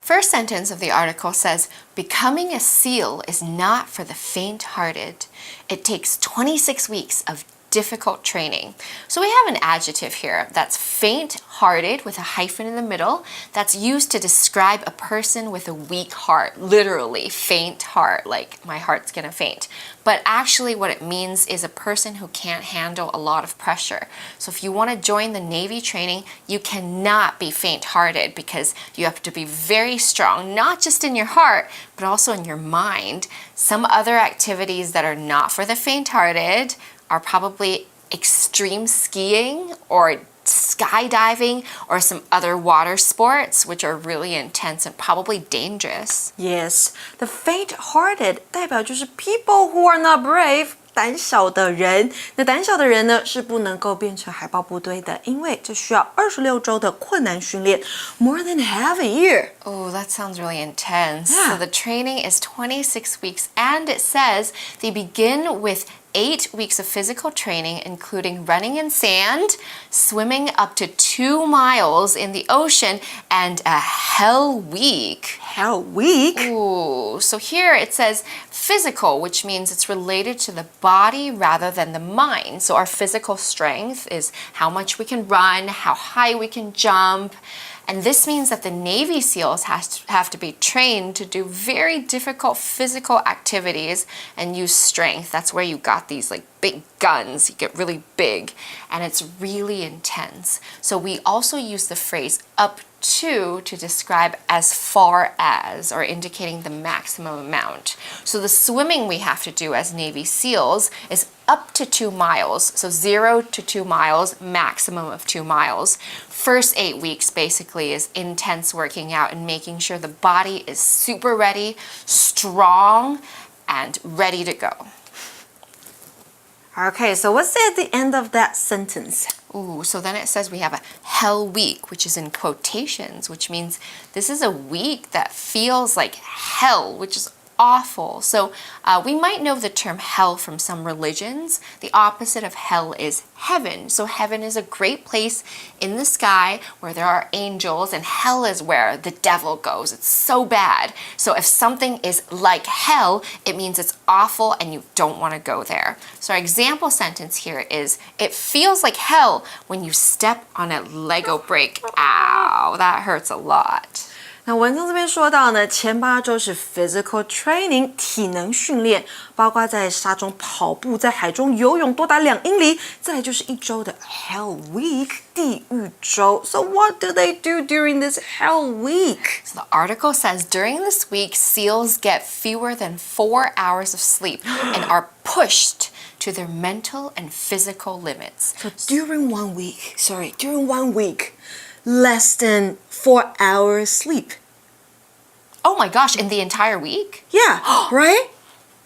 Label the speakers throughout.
Speaker 1: First sentence of the article says, becoming a SEAL is not for the faint-hearted. It takes 26 weeks of difficult training. So we have an adjective here that's faint-hearted with a hyphen in the middle that's used to describe a person with a weak heart, literally faint heart, like my heart's gonna faint. But actually what it means is a person who can't handle a lot of pressure. So if you want to join the Navy training, you cannot be faint-hearted because you have to be very strong, not just in your heart, but also in your mind. Some other activities that are not for the faint-hearted are probably extreme skiing or skydiving or some other water sports which are really intense and probably dangerous.
Speaker 2: Yes, the faint-hearted 代表就是 people who are not brave. 胆小的人，那胆小的人呢是不能够变成海豹部队的，因为这需要26周的困难训练 ，more than half a year.
Speaker 1: Oh, that sounds really intense.
Speaker 2: Yeah.
Speaker 1: So the training is 26 weeks, and it says they begin with 8 weeks of physical training, including running in sand, swimming up to 2 miles in the ocean, and a hell week.
Speaker 2: Hell week?
Speaker 1: Ooh, so here it says physical, which means it's related to the body rather than the mind. So our physical strength is how much we can run, how high we can jump. And this means that the Navy SEALs have to be trained to do very difficult physical activities and use strength. That's where you got these like big guns. You get really big and it's really intense. So we also use the phrase up to describe as far as, or indicating the maximum amount. So the swimming we have to do as Navy SEALs is up to 2 miles. So 0 to 2 miles, maximum of 2 miles. First 8 weeks basically is intense working out and making sure the body is super ready, strong, and ready to go.
Speaker 2: Okay, so what's at the end of that sentence?
Speaker 1: Ooh, so then it says we have a hell week, which is in quotations, which means this is a week that feels like hell, which is awful. So we might know the term hell from some religions. The opposite of hell is heaven. So heaven is a great place in the sky where there are angels, and hell is where the devil goes. It's so bad. So if something is like hell, it means it's awful and you don't want to go there. So our example sentence here is, it feels like hell when you step on a Lego brick. Ow, that hurts a lot.
Speaker 2: 那文章这边说到呢，前8周是 physical training 体能训练，包括在沙中跑步，在海中游泳多达2英里，再来就是1周的 hell week 地狱周。So what do they do during this hell week?
Speaker 1: So the article says during this week, SEALs get fewer than 4 hours of sleep and are pushed to their mental and physical limits.
Speaker 2: So during 1 week, less than 4 hours sleep.
Speaker 1: Oh my gosh, in the entire week?
Speaker 2: Yeah, right?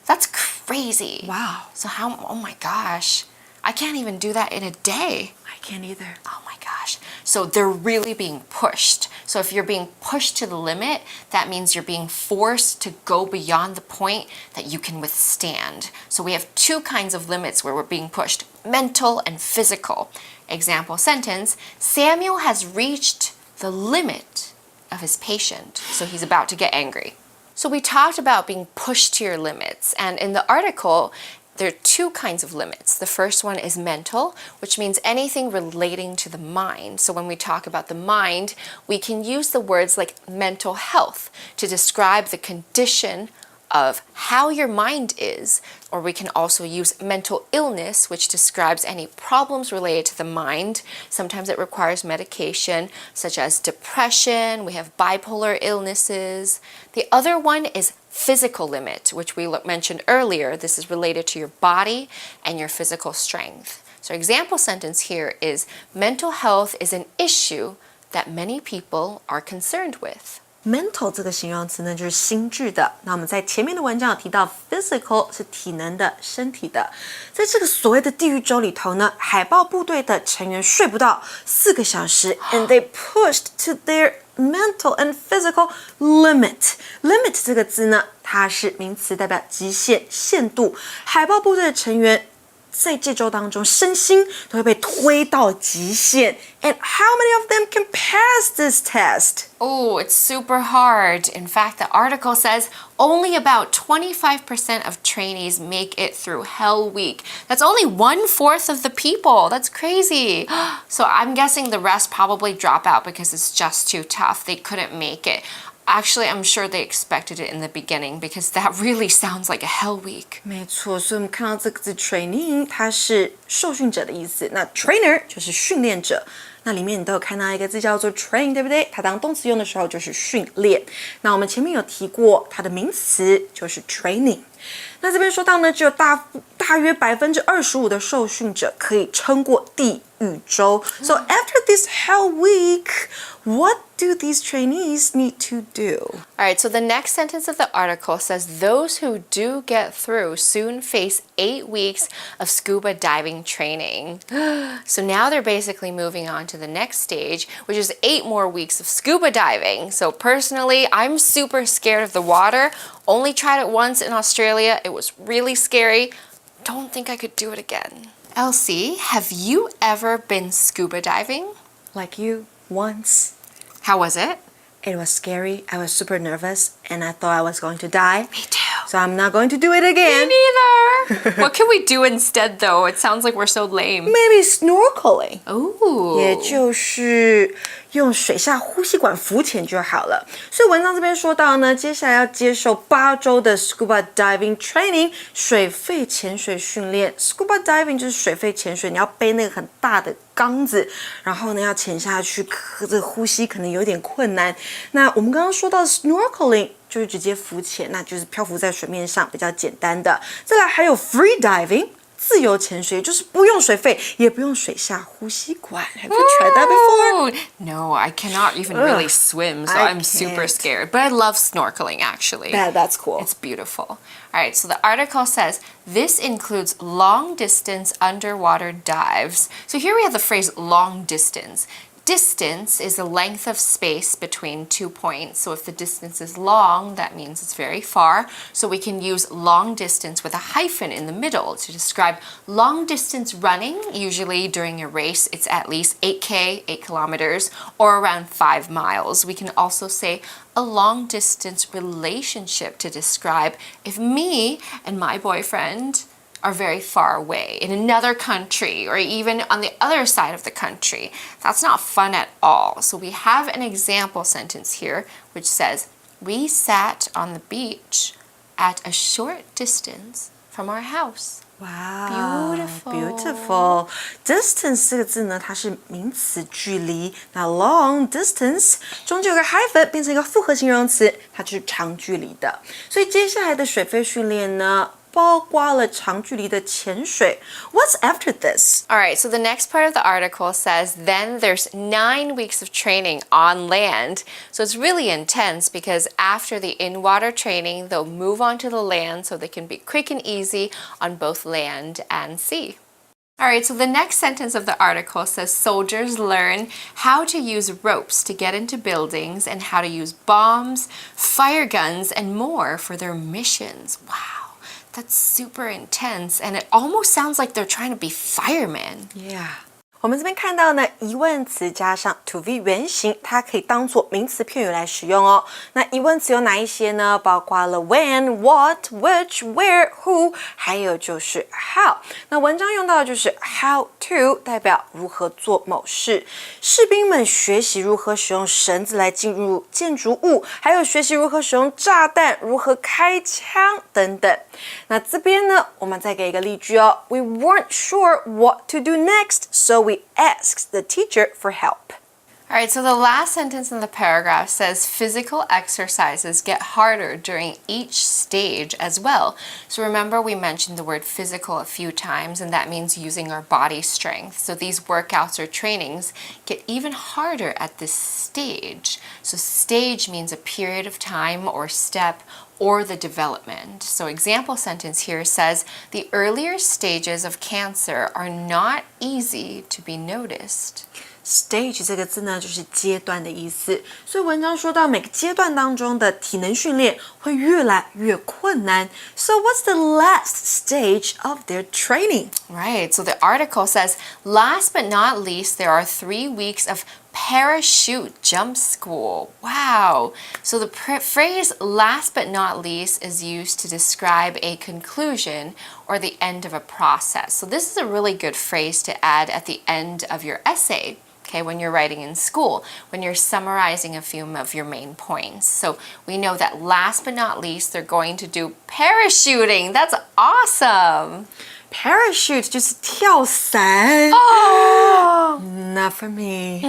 Speaker 1: That's crazy.
Speaker 2: Wow.
Speaker 1: So oh my gosh, I can't even do that in a day.
Speaker 2: I can't either.
Speaker 1: Oh my gosh. So they're really being pushed. So if you're being pushed to the limit, that means you're being forced to go beyond the point that you can withstand. So we have 2 kinds of limits where we're being pushed, mental and physical. Example sentence, Samuel has reached the limit of his patient. So he's about to get angry. So we talked about being pushed to your limits, and in the article, there are 2 kinds of limits. The first one is mental, which means anything relating to the mind. So when we talk about the mind, we can use the words like mental health to describe the condition of how your mind is, or we can also use mental illness, which describes any problems related to the mind. Sometimes it requires medication, such as depression. We have bipolar illnesses. The other one is physical limit, which we mentioned earlier. This is related to your body and your physical strength. So example sentence here is, mental health is an issue that many people are concerned with.
Speaker 2: Mental 这个形容词呢，就是心智的。那我们在前面的文章有提到 physical 是体能的、身体的。在这个所谓的地狱周里头呢，海豹部队的成员睡不到4个小时 and they pushed to their mental and physical limit. Limit 这个字呢，它是名词，代表极限、限度。海豹部队的成员在这周当中，身心都会被推到极限。And how many of them can pass this test?
Speaker 1: Oh, it's super hard. In fact, the article says only about 25% of trainees make it through Hell Week. That's only 1/4 of the people. That's crazy. So I'm guessing the rest probably drop out because it's just too tough. They couldn't make it. Actually, I'm sure they expected it in the beginning because that really sounds like a hell week.
Speaker 2: 没错，所以我们看到这个字 trainee， 它是受训者的意思。那 trainer 就是训练者。那里面你都有看到一个字叫做 train， 对不对？它当动词用的时候就是训练。那我们前面有提过，它的名词就是 training。那这边说到呢，只有大约25%的受训者可以撑过地狱周。So after this hell week, what do these trainees need to do?
Speaker 1: All right, so the next sentence of the article says those who do get through soon face 8 weeks of scuba diving training. So now they're basically moving on to the next stage, which is 8 more weeks of scuba diving. So personally, I'm super scared of the water. Only tried it once in Australia. It was really scary. Don't think I could do it again. Elsie, have you ever been scuba diving?
Speaker 2: Like you, once.
Speaker 1: How was it?
Speaker 2: It was scary. I was super nervous and I thought I was going to die.
Speaker 1: Me too.
Speaker 2: So I'm not going to do it again.
Speaker 1: Me neither. What can we do instead though? It sounds like we're so lame.
Speaker 2: Maybe snorkeling.
Speaker 1: Ooh.
Speaker 2: 也就是用水下呼吸管浮潜就好了。所以文章这边说到呢，接下来要接受8周的 scuba diving training 水肺潜水训练。Scuba diving 就是水肺潜水，你要背那个很大的缸子，然后呢要潜下去，这个呼吸可能有点困难。那我们刚刚说到 snorkeling 就是直接浮潜，那就是漂浮在水面上，比较简单的。再来还有 free diving。自由潜水就是不用水肺，也不用水下呼吸管。Have you tried that before?
Speaker 1: No, I cannot even really swim, so I'm super scared. But I love snorkeling, actually.
Speaker 2: That's cool.
Speaker 1: It's beautiful. All right, so the article says this includes long-distance underwater dives. So here we have the phrase long distance. Distance is the length of space between 2 points. So if the distance is long, that means it's very far. So we can use long distance with a hyphen in the middle to describe long distance running. Usually during a race, it's at least 8K, 8 kilometers, or around 5 miles. We can also say a long distance relationship to describe if me and my boyfriend are very far away in another country or even on the other side of the country. That's not fun at all. So we have an example sentence here which says, we sat on the beach at a short distance from our house.
Speaker 2: Wow,
Speaker 1: Beautiful.
Speaker 2: Beautiful. Distance 这个字呢，它是名词距离。那 long distance 中间有个 hyphen 变成一个复合形容词，它就是长距离的。所以接下来的水肺训练呢，包括了长距离的潜水。What's after this?
Speaker 1: All right, so the next part of the article says then there's 9 weeks of training on land. So it's really intense because after the in-water training, they'll move on to the land so they can be quick and easy on both land and sea. All right, so the next sentence of the article says soldiers learn how to use ropes to get into buildings and how to use bombs, fire guns, and more for their missions. Wow, that's super intense, and it almost sounds like they're trying to be firemen.
Speaker 2: Yeah. 我们这边看到呢，疑问词加上 to be 原形，它可以当做名词片语来使用哦。那疑问词有哪一些呢？包括了 when, what, which, where, who， 还有就是 how。那文章用到的就是 how to， 代表如何做某事。士兵们学习如何使用绳子来进入建筑物，还有学习如何使用炸弹、如何开枪等等。那这边呢，我们再给一个例句哦。We weren't sure what to do next, so we asked the teacher for help.
Speaker 1: All right, so the last sentence in the paragraph says physical exercises get harder during each stage as well. So remember we mentioned the word physical a few times, and that means using our body strength. So these workouts or trainings get even harder at this stage. So stage means a period of time or step or the development. So example sentence here says, the earlier stages of cancer are not easy to be noticed.
Speaker 2: Stage 这个字呢，就是阶段的意思。所以文章说到每个阶段当中的体能训练会越来越困难。So what's the last stage of their training?
Speaker 1: Right, so the article says, last but not least, there are 3 weeks of parachute jump school. Wow. So the phrase last but not least is used to describe a conclusion or the end of a process. So this is a really good phrase to add at the end of your essay. Okay, when you're writing in school, when you're summarizing a few of your main points. So we know that last but not least, they're going to do parachuting. That's awesome.
Speaker 2: Parachute 就是跳伞。
Speaker 1: Oh.
Speaker 2: Not for me.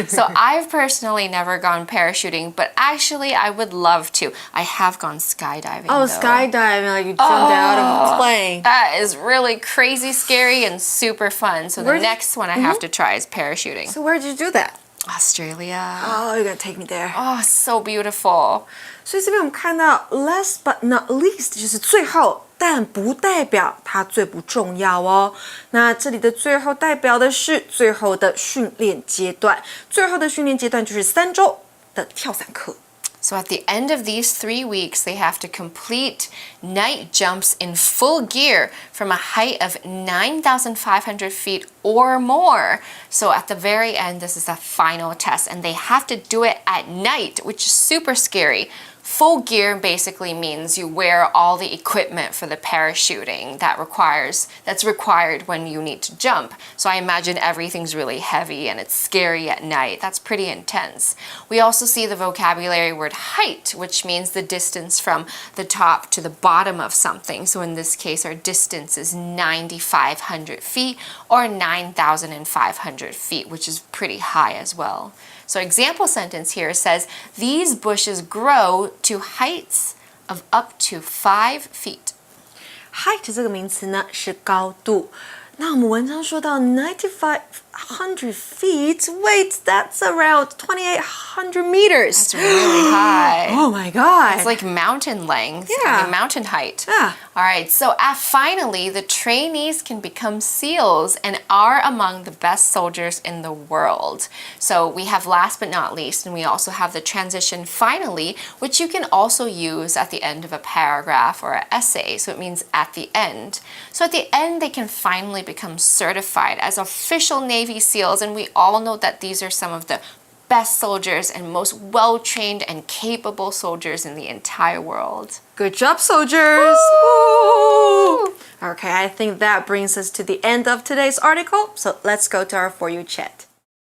Speaker 1: So I've personally never gone parachuting, but actually I would love to. I have gone skydiving.
Speaker 2: Oh,
Speaker 1: though.
Speaker 2: skydiving, like you jumped out of a plane.
Speaker 1: That is really crazy scary and super fun. So the
Speaker 2: Where did-
Speaker 1: next one I have to try is parachuting.
Speaker 2: So where did you do that?
Speaker 1: Australia.
Speaker 2: Oh, you're gonna take me there.
Speaker 1: Oh, so beautiful.
Speaker 2: 所以这边我们看到 last but not least 就是最后，但不代表它最不重要哦。那这里的最后代表的是最后的训练阶段，最后的训练阶段就是3周的跳伞课。
Speaker 1: So at the end of these 3 weeks, they have to complete night jumps in full gear from a height of 9,500 feet or more. So at the very end, this is the final test, and they have to do it at night, which is super scary. Full gear basically means you wear all the equipment for the parachuting that's required when you need to jump. So I imagine everything's really heavy and it's scary at night. That's pretty intense. We also see the vocabulary word height, which means the distance from the top to the bottom of something. So in this case, our distance is 9,500 feet or 9,500 feet, which is pretty high as well. So example sentence here says, these bushes grow to heights of up to 5 feet.
Speaker 2: Height 这个名词呢是高度。那我们文章说到 9,500 feet, wait, that's around 2,800 meters.
Speaker 1: It's really high.
Speaker 2: Oh my god.
Speaker 1: It's like mountain length.
Speaker 2: Yeah.
Speaker 1: I mean, mountain height.
Speaker 2: Yeah.
Speaker 1: All right, so finally, the trainees can become SEALs and are among the best soldiers in the world. So we have last but not least, and we also have the transition finally, which you can also use at the end of a paragraph or an essay. So it means at the end. So at the end, they can finally become certified as official Navy SEALs, and we all know that these are some of the best soldiers and most well-trained and capable soldiers in the entire world.
Speaker 2: Good job, soldiers! Woo! Okay, I think that brings us to the end of today's article, so let's go to our For You chat.